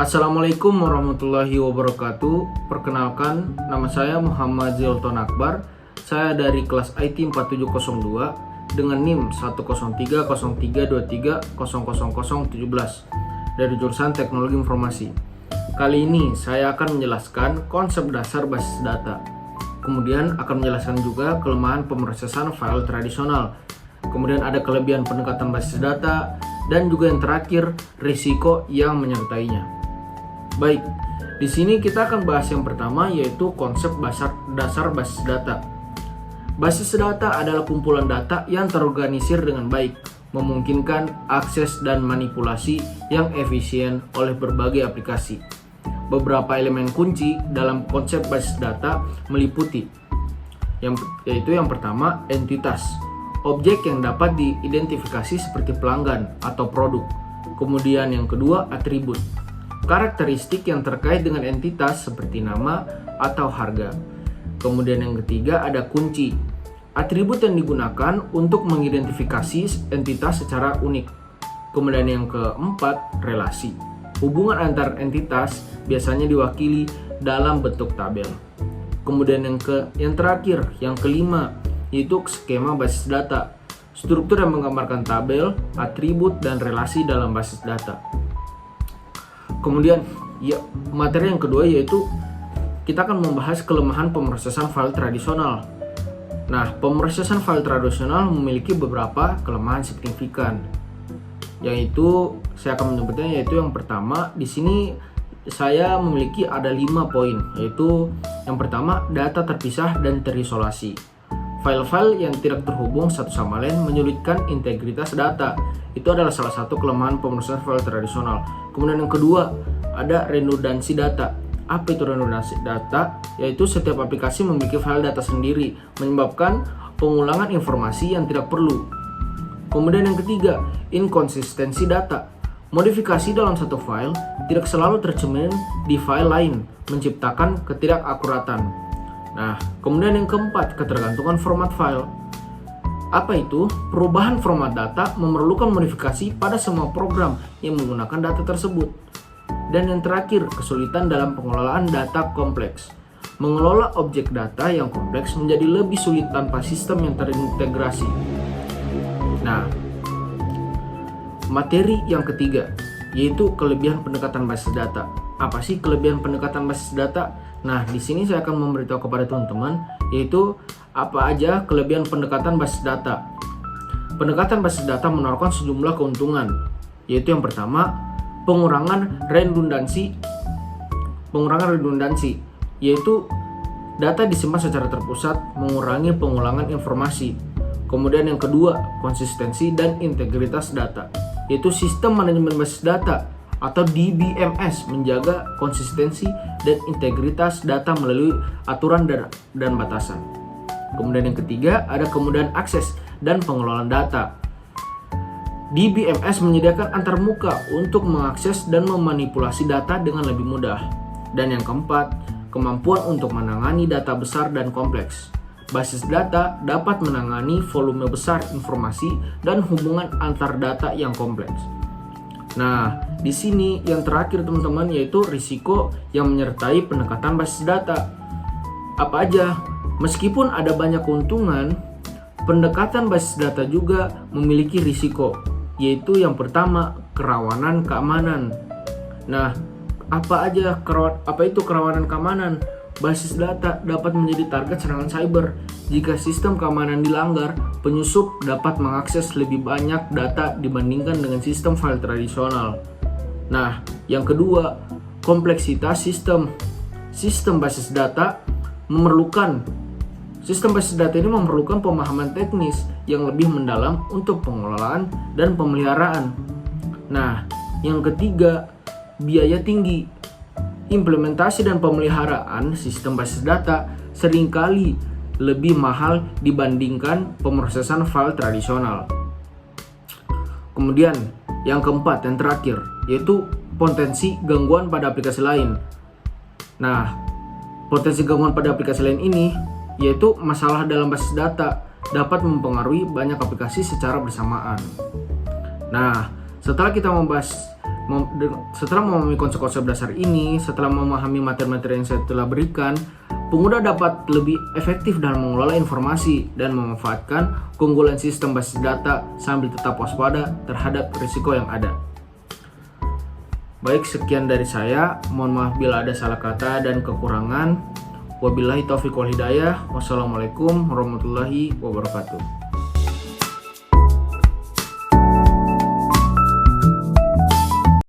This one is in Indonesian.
Assalamualaikum warahmatullahi wabarakatuh. Perkenalkan, nama saya Muhammad Zilton Akbar. Saya dari kelas IT 4702 dengan NIM 1030323000017 dari jurusan Teknologi Informasi. Kali ini saya akan menjelaskan konsep dasar basis data. Kemudian akan menjelaskan juga kelemahan pemrosesan file tradisional. Kemudian ada kelebihan pendekatan basis data dan juga yang terakhir risiko yang menyertainya. Baik, di sini kita akan bahas yang pertama yaitu konsep dasar basis data. Basis data adalah kumpulan data yang terorganisir dengan baik, memungkinkan akses dan manipulasi yang efisien oleh berbagai aplikasi. Beberapa elemen kunci dalam konsep basis data meliputi yaitu yang pertama, entitas. Objek yang dapat diidentifikasi seperti pelanggan atau produk. Kemudian yang kedua, atribut. Karakteristik yang terkait dengan entitas seperti nama atau harga. Kemudian yang ketiga ada kunci. Atribut yang digunakan untuk mengidentifikasi entitas secara unik. Kemudian yang keempat, relasi. Hubungan antar entitas biasanya diwakili dalam bentuk tabel. Kemudian yang terakhir, yang kelima, yaitu skema basis data. Struktur yang menggambarkan tabel, atribut, dan relasi dalam basis data. Kemudian materi yang kedua yaitu kita akan membahas kelemahan pemrosesan file tradisional. Nah, pemrosesan file tradisional memiliki beberapa kelemahan signifikan. Yaitu saya akan menyebutnya yaitu yang pertama, di sini saya memiliki ada 5 poin, yaitu yang pertama, data terpisah dan terisolasi. File-file yang tidak terhubung satu sama lain menyulitkan integritas data. Itu adalah salah satu kelemahan pemrosesan file tradisional. Kemudian yang kedua, ada redundansi data. Apa itu redundansi data? Yaitu setiap aplikasi memiliki file data sendiri, menyebabkan pengulangan informasi yang tidak perlu. Kemudian yang ketiga, inkonsistensi data. Modifikasi dalam satu file tidak selalu tercermin di file lain, menciptakan ketidakakuratan. Nah, kemudian yang keempat, ketergantungan format file. Apa itu? Perubahan format data memerlukan modifikasi pada semua program yang menggunakan data tersebut. Dan yang terakhir, kesulitan dalam pengelolaan data kompleks. Mengelola objek data yang kompleks menjadi lebih sulit tanpa sistem yang terintegrasi. Nah, materi yang ketiga, yaitu kelebihan pendekatan basis data. Apa sih kelebihan pendekatan basis data? Nah, di sini saya akan memberitahu kepada teman-teman yaitu apa aja kelebihan pendekatan basis data. Pendekatan basis data menawarkan sejumlah keuntungan, yaitu yang pertama, pengurangan redundansi, yaitu data disimpan secara terpusat, mengurangi pengulangan informasi. Kemudian yang kedua, konsistensi dan integritas data, yaitu sistem manajemen basis data atau DBMS menjaga konsistensi dan integritas data melalui aturan dan batasan. Kemudian yang ketiga, ada kemudahan akses dan pengelolaan data. DBMS menyediakan antarmuka untuk mengakses dan memanipulasi data dengan lebih mudah. Dan yang keempat, kemampuan untuk menangani data besar dan kompleks. Basis data dapat menangani volume besar informasi dan hubungan antar data yang kompleks. Nah, di sini yang terakhir teman-teman yaitu risiko yang menyertai pendekatan basis data. Apa aja? Meskipun ada banyak keuntungan, pendekatan basis data juga memiliki risiko, yaitu yang pertama, kerawanan keamanan. Nah, apa itu kerawanan keamanan? Basis data dapat menjadi target serangan cyber. Jika sistem keamanan dilanggar, penyusup dapat mengakses lebih banyak data dibandingkan dengan sistem file tradisional. Nah, yang kedua, kompleksitas sistem. Sistem basis data ini memerlukan pemahaman teknis yang lebih mendalam untuk pengelolaan dan pemeliharaan. Nah, yang ketiga, biaya tinggi. Implementasi dan pemeliharaan sistem basis data seringkali lebih mahal dibandingkan pemrosesan file tradisional. Kemudian yang keempat, yang terakhir, yaitu potensi gangguan pada aplikasi lain. Nah, potensi gangguan pada aplikasi lain ini yaitu masalah dalam basis data dapat mempengaruhi banyak aplikasi secara bersamaan. Nah, setelah kita membahas Setelah memahami konsep-konsep dasar ini, setelah memahami materi-materi yang saya telah berikan, pengguna dapat lebih efektif dalam mengelola informasi dan memanfaatkan keunggulan sistem basis data sambil tetap waspada terhadap risiko yang ada. Baik, sekian dari saya. Mohon maaf bila ada salah kata dan kekurangan. Wabillahi taufiq wal hidayah. Wassalamualaikum warahmatullahi wabarakatuh.